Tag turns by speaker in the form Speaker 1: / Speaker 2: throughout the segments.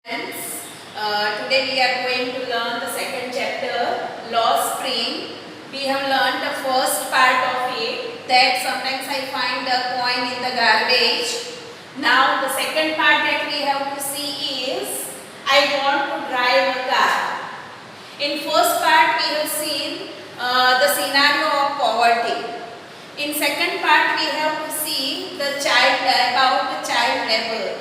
Speaker 1: Friends, today we are going to learn the second chapter, Law Spring. We have learned the first part of it, that sometimes I find a coin in the garbage. Now the second part that we have to see is, I want to drive a car. In first part we have seen the scenario of poverty. In second part we have to see the about the child labor.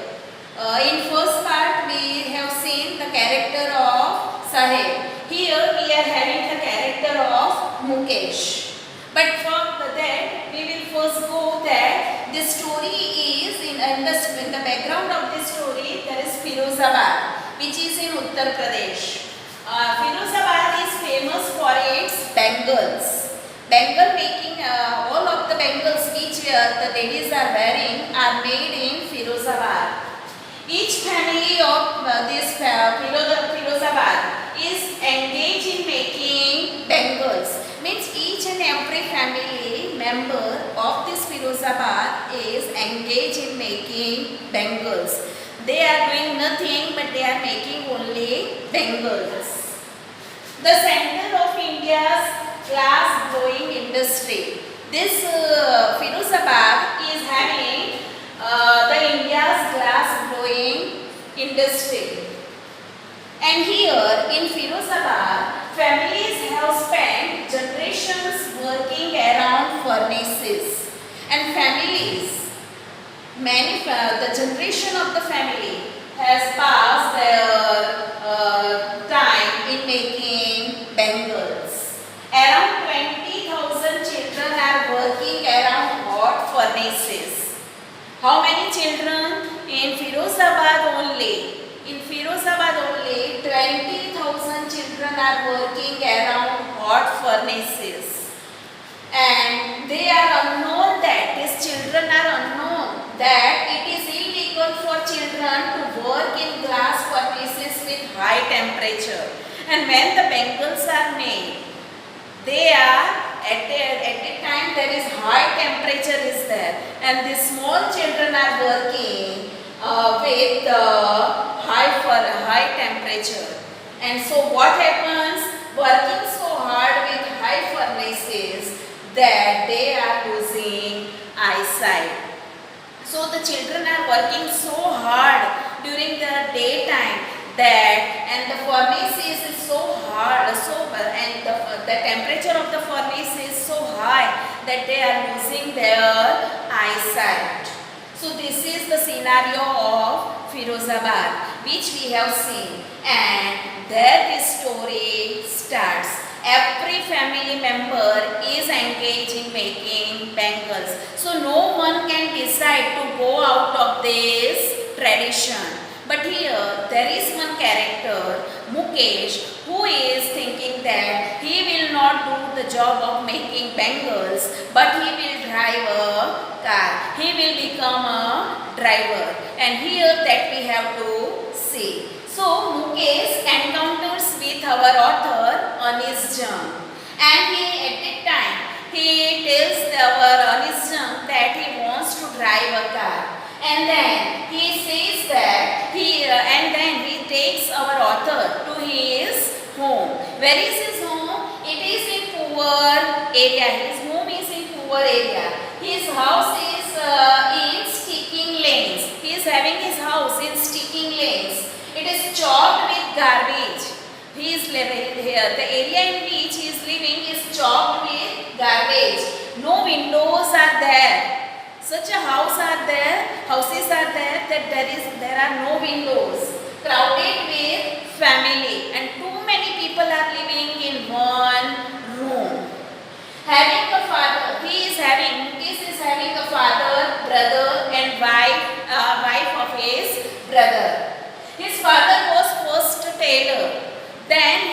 Speaker 1: In first part we have seen the character of Sahib. Here we are having the character of Mukesh. But for that we will first go that this story is in the background of this story there is Firozabad, which is in Uttar Pradesh. Firozabad is famous for its bangles. Bangle making, all of the bangles which the ladies are wearing are made in Firozabad. Each family of this Firozabad is engaged in making bangles. Means each and every family member of this Firozabad is engaged in making bangles. They are doing nothing but they are making only bangles. The center of India's glass blowing industry. This Firozabad is having the India's glass blowing industry. And here in Firozabad, families have spent generations working around furnaces. And families, the generation of the family has passed their time in making bangles. Around 20,000 children are working around hot furnaces. How many children? In Firozabad only. In Firozabad only 20,000 children are working around hot furnaces. And they are unknown that, these children are unknown that it is illegal for children to work in glass furnaces with high temperature. And when the bangles are made, they are at a time there is high temperature is there, and the small children are working with high temperature. And so what happens? Working so hard with high furnaces that they are losing eyesight. So the children are working so hard during the daytime and the furnace is so hard, and the temperature of the furnace is so high that they are losing their eyesight. So this is the scenario of Firozabad which we have seen, and there this story starts. Every family member is engaged in making bangles. So no one can decide to go out of this tradition. But here there is one character, Mukesh, who is thinking that he will not do the job of making bangles, but he will drive a car. He will become a driver. And here that we have to see. So Mukesh encounters with our author Anis Jung, and at that time he tells our Anis Jung that he wants to drive a car. And then he says that and then he takes our author to his home. Where is his home? It is in poor area. His home is in poor area. His house is in sticking lanes. He is having his house in sticking lanes. It is chocked with garbage. He is living here. The area in which he is living is chocked with garbage. No windows are there. Such a houses are there that there are no windows. Crowded with family, and too many people are living in one room. Having a father, Mukesh is having a father, brother and wife of his brother. His father was first a tailor. Then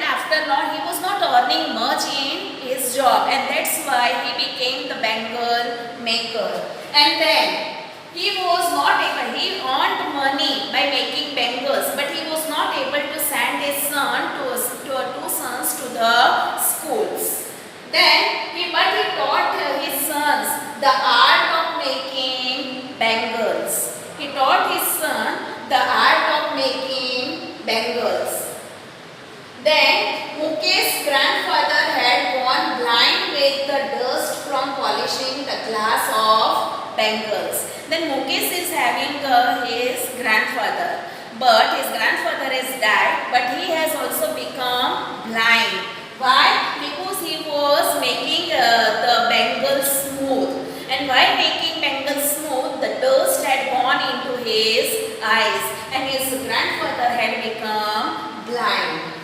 Speaker 1: after not, he was not earning much in his job, and that's why he became the bangle maker. And then he earned money by making bangles, but he was not able to send his two sons to the schools. Then he taught his sons the art of making bangles. He taught his son the bangles. Then Mukesh is having his grandfather, but his grandfather has died, but he has also become blind. Why? Because he was making the bangles smooth, and while making bangles smooth, the dust had gone into his eyes, and his grandfather had become blind.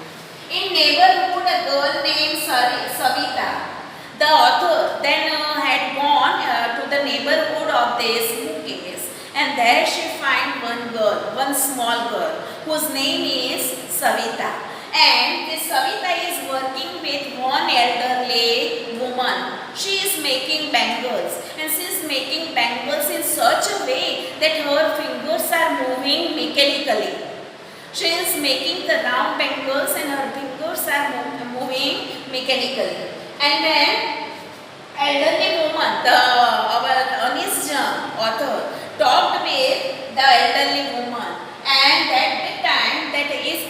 Speaker 1: In neighborhood, a girl named Savita. The author then had gone to the neighborhood of this Mukesh, and there she find one girl, one small girl, whose name is Savita. And this Savita is working with one elderly woman. She is making bangles, and she is making bangles in such a way that her fingers are moving mechanically. She is making the round bangles and her fingers are moving mechanically. And then elderly woman, our honest author, talked with the elderly woman, and at the time that is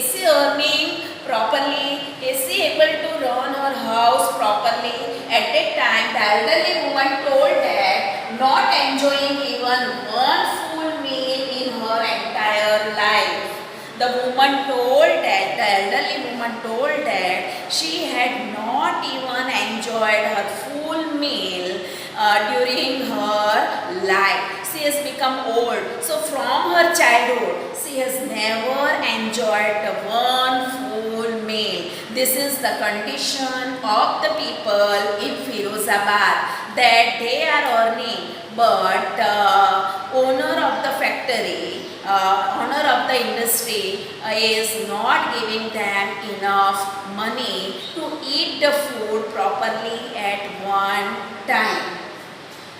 Speaker 1: she earning properly, is she able to run her house properly? At that time the elderly woman told that not enjoying even one full meal in her entire life. The elderly woman told that she had not even enjoyed her full meal during her life. She has become old. So from her childhood, she has never enjoyed one full meal. This is the condition of the people in Firozabad, that they are earning, but owner of the factory, owner of the industry is not giving them enough money to eat the food properly at one time.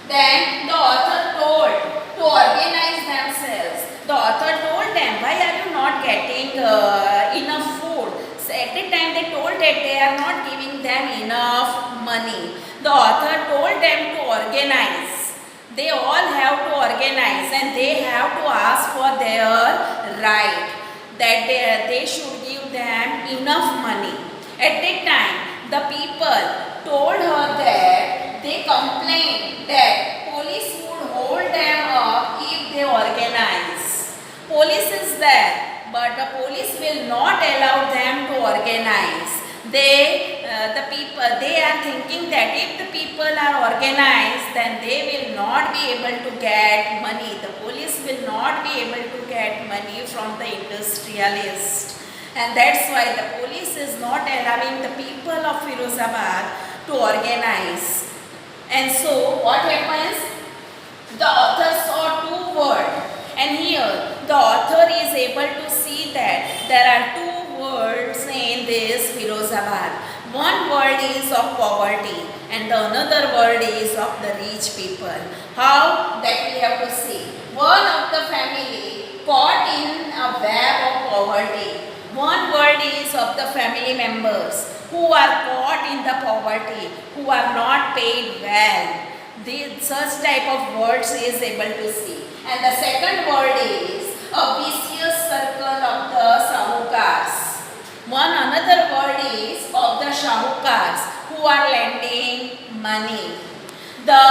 Speaker 1: Then the author told to organize themselves. The author told them, why are you not getting enough food? So at the time they told that they are not giving them enough money. The author told them to organize. They all have to organize, and they have to ask for their right, that they should give them enough money. At that time the people told her that they complained that police would hold them up if they organize. Police is there, but the police will not allow them to organize. They are thinking that if the people are organized, then they will not be able to get money. The police will not be able to get money from the industrialist. And that's why the police is not allowing the people of Firozabad to organize. And so what happens? The author saw two words, and here the author is able to see that there are two words in this Firozabad. One word is of poverty, and the another word is of the rich people. How? That we have to see. One of the family caught in a web of poverty. One word is of the family members who are caught in the poverty, who are not paid well. Such type of words is able to see. And the second word is a vicious circle of the Shahukars. One another word is of the Shahukars who are lending money. The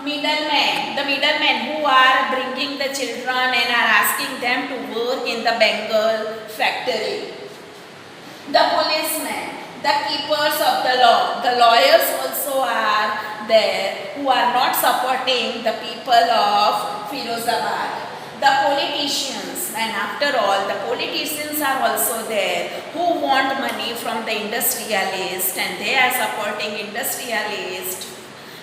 Speaker 1: middlemen who are bringing the children and are asking them to work in the Bengal factory. The policemen, the keepers of the law, the lawyers also are there who are not supporting the people of Firozabad. The politicians, and after all, the politicians are also there who want money from the industrialists, and they are supporting industrialists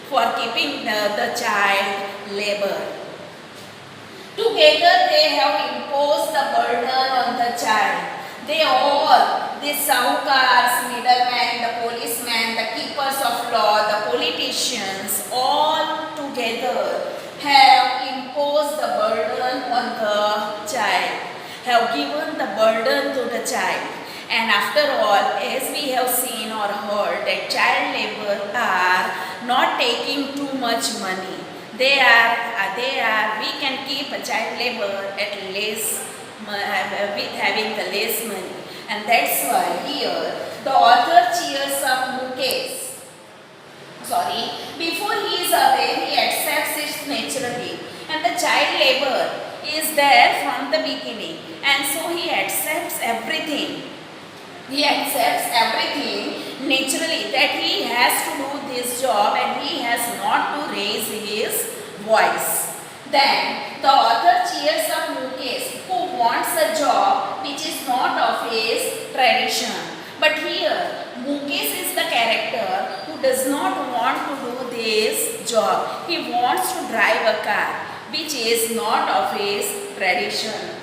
Speaker 1: for keeping the child labor. Together they have imposed the burden on the child. They all, the Shahukars, middlemen, the policemen, the keepers of law, the politicians, all together have imposed the burden on the child, have given the burden to the child. And after all, as we have seen or heard, that child labor are not taking too much money. We can keep a child labor at least with having the less money. And that's why here the author cheers up Mukesh. Before he is away, he accepts his child labor is there from the beginning, and so he accepts everything. He accepts everything naturally, that he has to do this job and he has not to raise his voice. Then the author cheers up Mukesh, who wants a job which is not of his tradition. But here Mukesh is the character who does not want to do this job. He wants to drive a car which is not of his tradition.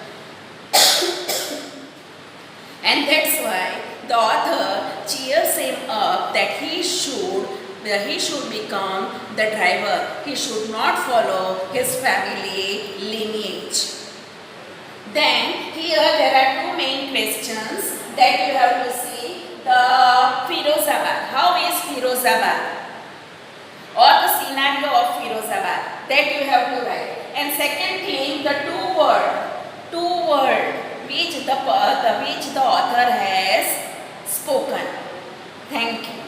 Speaker 1: And that's why the author cheers him up that he should become the driver. He should not follow his family lineage. Then here there are two main questions that you have to see. The Firozabad. How is Firozabad? Or the scenario of Firozabad, that you have to write. And second thing, the two word which the author has spoken. Thank you.